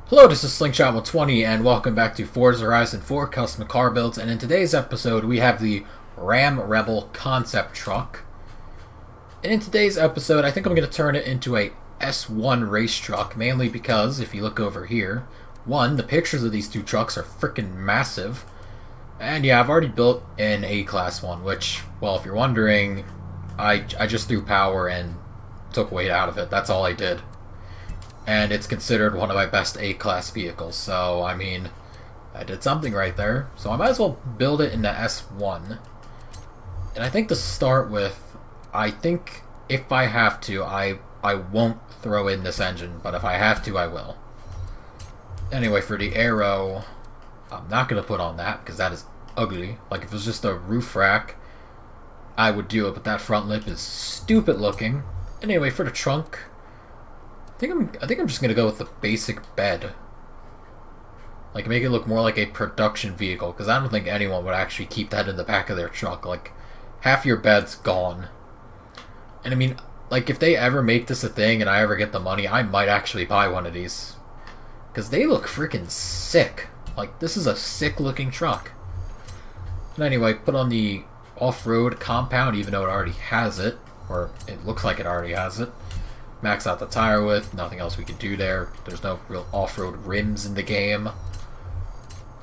Hello, this is Slingshot120 and welcome back to Forza Horizon 4 Custom Car Builds, and in today's episode we have the Ram Rebel concept truck. And in today's episode I think I'm going to turn it into a S1 race truck, mainly because if you look over here, one, the pictures of these two trucks are freaking massive, and yeah, I've already built an A-Class one, which, well, if you're wondering, I just threw power and took weight out of it, that's all I did. And it's considered one of my best A-Class vehicles, so, I mean, I did something right there. So I might as well build it into S1. And I think to start with, I think if I have to, I won't throw in this engine, but if I have to, I will. Anyway, for the aero, I'm not going to put on that, because that is ugly. Like, if it was just a roof rack, I would do it, but that front lip is stupid looking. Anyway, for the trunk, I think I'm just gonna go with the basic bed. Like, make it look more like a production vehicle, because I don't think anyone would actually keep that in the back of their truck. Like, half your bed's gone. And I mean, like, if they ever make this a thing and I ever get the money, I might actually buy one of these. Because they look freaking sick. Like, this is a sick looking truck. And anyway, put on the off-road compound, even though it already has it. Or it looks like it already has it. Max out the tire width, nothing else we can do there. There's no real off-road rims in the game.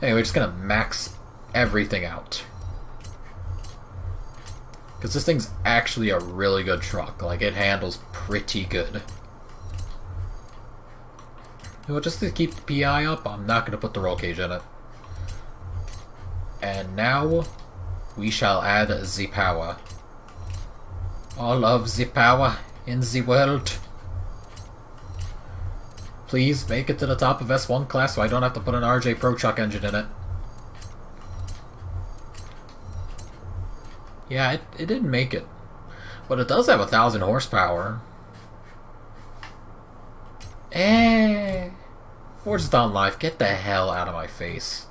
Anyway, we're just gonna max everything out. Because this thing's actually a really good truck. Like, it handles pretty good. Well, just to keep the PI up, I'm not gonna put the roll cage in it. And now, we shall add the power. All of the power in the world. Please make it to the top of S1 class so I don't have to put an RJ Pro Truck engine in it. Yeah, it didn't make it. But it does have 1,000 horsepower. Forza Live, get the hell out of my face.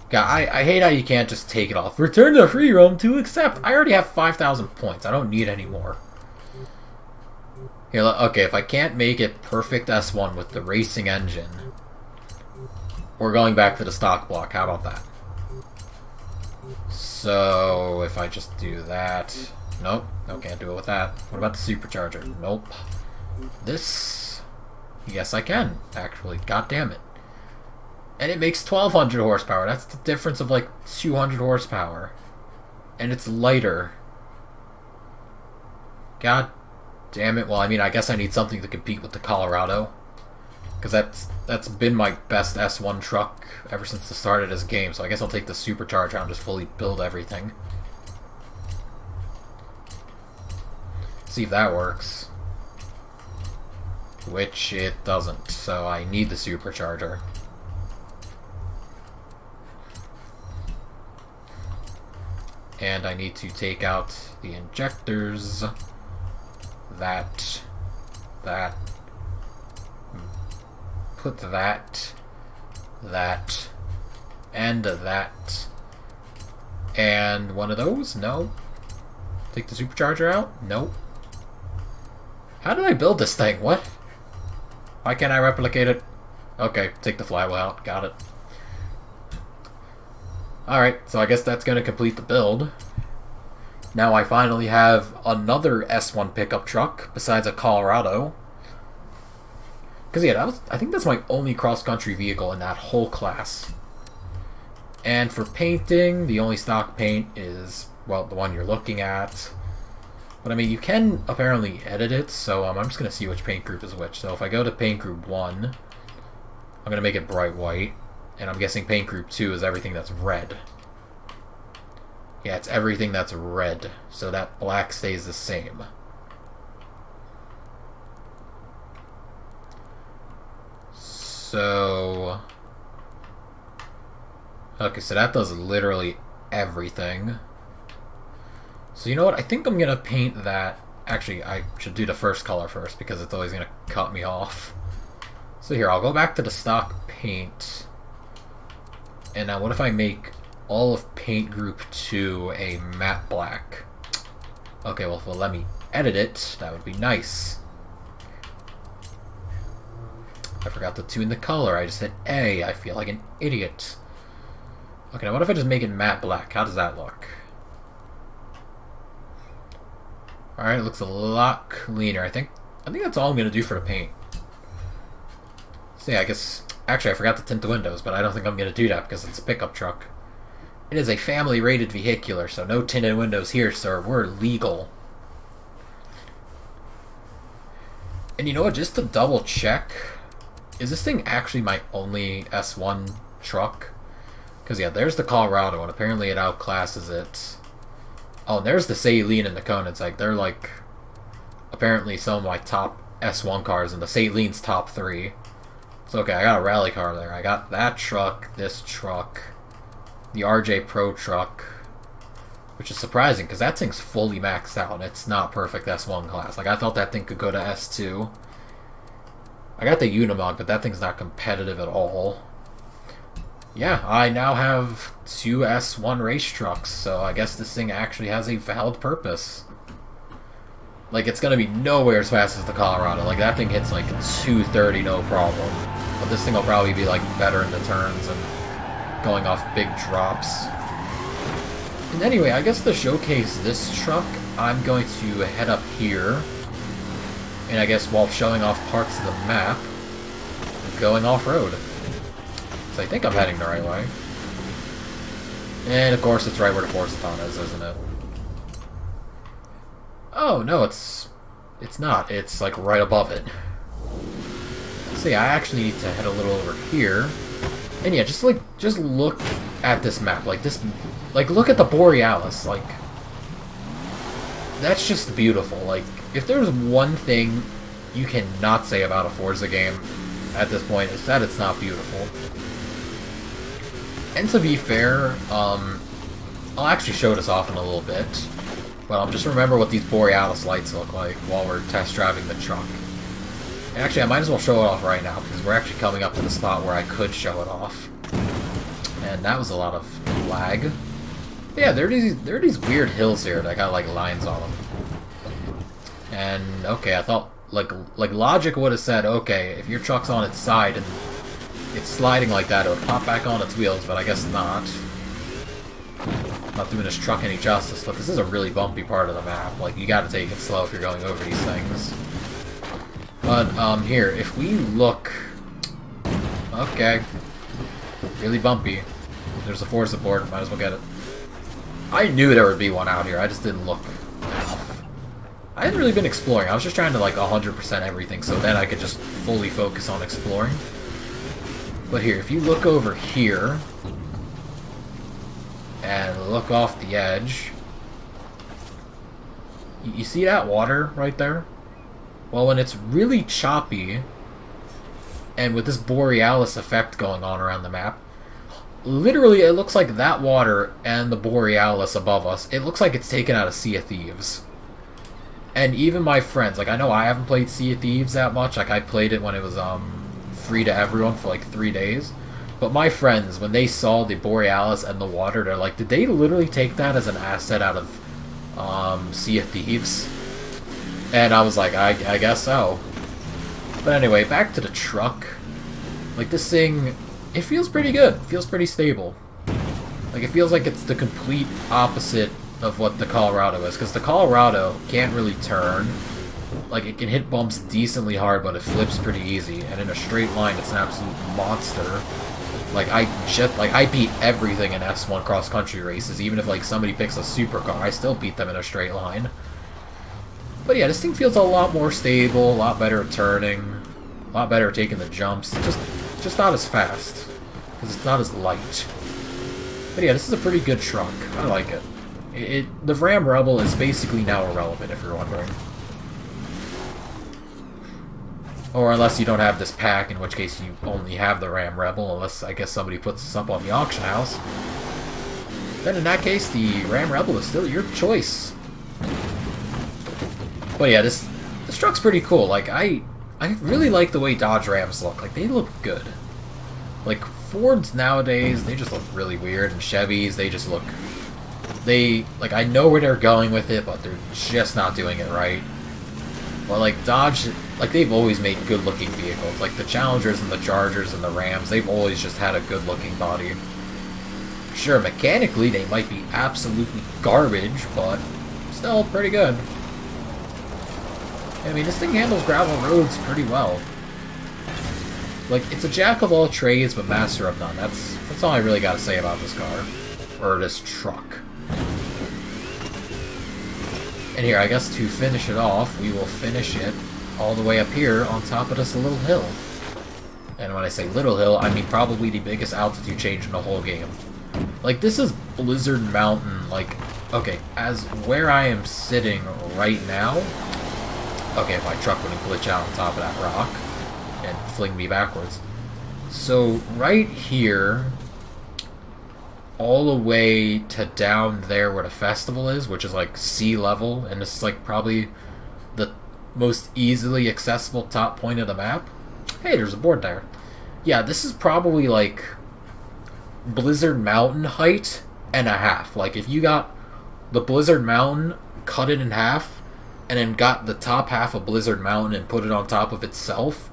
God, I hate how you can't just take it off. Return to free roam to accept. I already have 5,000 points. I don't need any more. Here, okay, if I can't make it perfect S1 with the racing engine, we're going back to the stock block. How about that? So, if I just do that... Nope, no, can't do it with that. What about the supercharger? Nope. This... Yes, I can, actually. God damn it. And it makes 1,200 horsepower. That's the difference of, like, 200 horsepower. And it's lighter. God damn it. Well, I mean, I guess I need something to compete with the Colorado. Because that's been my best S1 truck ever since the start of this game. So I guess I'll take the supercharger out and just fully build everything. See if that works. Which it doesn't. So I need the supercharger. And I need to take out the injectors. That, put that, and that, and one of those? No. Take the supercharger out? Nope. How did I build this thing? What? Why can't I replicate it? Okay, take the flywheel out. Got it. Alright, so I guess that's going to complete the build. Now I finally have another S1 pickup truck besides a Colorado. Because yeah, I think that's my only cross-country vehicle in that whole class. And for painting, the only stock paint is, well, the one you're looking at. But I mean, you can apparently edit it, so I'm just going to see which paint group is which. So if I go to paint group 1, I'm going to make it bright white. And I'm guessing paint group 2 is everything that's red. Yeah, it's everything that's red, so that black stays the same. So... Okay, so that does literally everything. So you know what, I think I'm gonna paint that... Actually, I should do the first color first, because it's always gonna cut me off. So here, I'll go back to the stock paint. And now what if I make all of paint group 2 a matte black? Okay, well, if it'll let me edit it, that would be nice. I forgot to tune the color. I just hit A. I feel like an idiot. Okay, now what if I just make it matte black? How does that look? Alright, it looks a lot cleaner. I think that's all I'm going to do for the paint. So yeah, I guess... Actually, I forgot to tint the windows, but I don't think I'm going to do that because it's a pickup truck. It is a family-rated vehicular, so no tinted windows here, sir. We're legal. And you know what? Just to double check, is this thing actually my only S1 truck? Because, yeah, there's the Colorado, and apparently it outclasses it. Oh, and there's the Saleen and the Kona. It's like, they're like, apparently some of my top S1 cars, and the Saleen's top 3. So, okay, I got a rally car there. I got that truck, this truck, the RJ Pro truck, which is surprising, because that thing's fully maxed out, and it's not perfect S1 class. Like, I thought that thing could go to S2. I got the Unimog, but that thing's not competitive at all. Yeah, I now have 2 S1 race trucks, so I guess this thing actually has a valid purpose. Like, it's gonna be nowhere as fast as the Colorado. Like, that thing hits, like, 230 no problem. But this thing will probably be, like, better in the turns and going off big drops. And anyway, I guess to showcase this truck, I'm going to head up here. And I guess while showing off parts of the map, going off-road. So I think I'm heading the right way. And of course it's right where the Forza is, isn't it? Oh, no, it's not. It's, like, right above it. So yeah, I actually need to head a little over here. And yeah, just look at this map. Like, look at the Borealis. Like, that's just beautiful. Like, if there's one thing you cannot say about a Forza game at this point, it's that it's not beautiful. And to be fair, I'll actually show this off in a little bit. Well, just remember what these Borealis lights look like while we're test driving the truck. And actually, I might as well show it off right now, because we're actually coming up to the spot where I could show it off. And that was a lot of lag. But yeah, there are these weird hills here that got, like, lines on them. And, okay, I thought, like logic would have said, okay, if your truck's on its side and it's sliding like that, it would pop back on its wheels, but I guess not. Not doing this truck any justice, but this is a really bumpy part of the map. Like, you gotta take it slow if you're going over these things. But, here, if we look... Okay. Really bumpy. There's a Forza board, might as well get it. I knew there would be one out here, I just didn't look enough. I hadn't really been exploring, I was just trying to, like, 100% everything, so then I could just fully focus on exploring. But here, if you look over here... and look off the edge. You see that water right there? Well, when it's really choppy, and with this Borealis effect going on around the map, literally it looks like that water and the Borealis above us, it looks like it's taken out of Sea of Thieves. And even my friends, like, I know I haven't played Sea of Thieves that much, like, I played it when it was free to everyone for like 3 days. But my friends, when they saw the Borealis and the water, they're like, did they literally take that as an asset out of Sea of Thieves? And I was like, I guess so. But anyway, back to the truck. Like, this thing, it feels pretty good. It feels pretty stable. Like, it feels like it's the complete opposite of what the Colorado is. Because the Colorado can't really turn. Like, it can hit bumps decently hard, but it flips pretty easy. And in a straight line, it's an absolute monster. Like, I beat everything in S1 cross-country races. Even if, like, somebody picks a supercar, I still beat them in a straight line. But yeah, this thing feels a lot more stable, a lot better at turning, a lot better at taking the jumps. Just not as fast, because it's not as light. But yeah, this is a pretty good truck. I like it. The Ram Rebel is basically now irrelevant, if you're wondering. Or unless you don't have this pack, in which case you only have the Ram Rebel, unless, I guess, somebody puts this up on the auction house. Then in that case, the Ram Rebel is still your choice. But yeah, this truck's pretty cool. Like, I really like the way Dodge Rams look. Like, they look good. Like, Fords nowadays, they just look really weird, and Chevys, they just look... Like, I know where they're going with it, but they're just not doing it right. Well, like, Dodge, like, they've always made good-looking vehicles. Like, the Challengers and the Chargers and the Rams, they've always just had a good-looking body. Sure, mechanically, they might be absolutely garbage, but still pretty good. I mean, this thing handles gravel roads pretty well. Like, it's a jack of all trades, but master of none. That's all I really gotta say about this car. Or this truck. And here, I guess to finish it off, we will finish it all the way up here on top of this little hill. And when I say little hill, I mean probably the biggest altitude change in the whole game. Like, this is Blizzard Mountain, like, okay, as where I am sitting right now, okay, my truck wouldn't glitch out on top of that rock and fling me backwards. So, right here, all the way to down there where the festival is, which is like sea level, and this is like probably the most easily accessible top point of the map. Hey, there's a board there. Yeah, this is probably like Blizzard Mountain height and a half. Like, if you got the Blizzard Mountain, cut it in half, and then got the top half of Blizzard Mountain and put it on top of itself,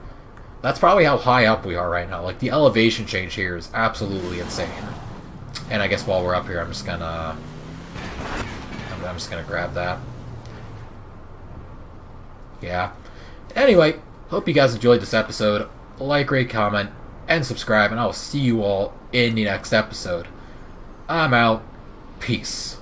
that's probably how high up we are right now. Like, the elevation change here is absolutely insane. And I guess while we're up here, I'm just gonna grab that. Yeah. Anyway, hope you guys enjoyed this episode. Like, rate, comment, and subscribe, and I will see you all in the next episode. I'm out. Peace.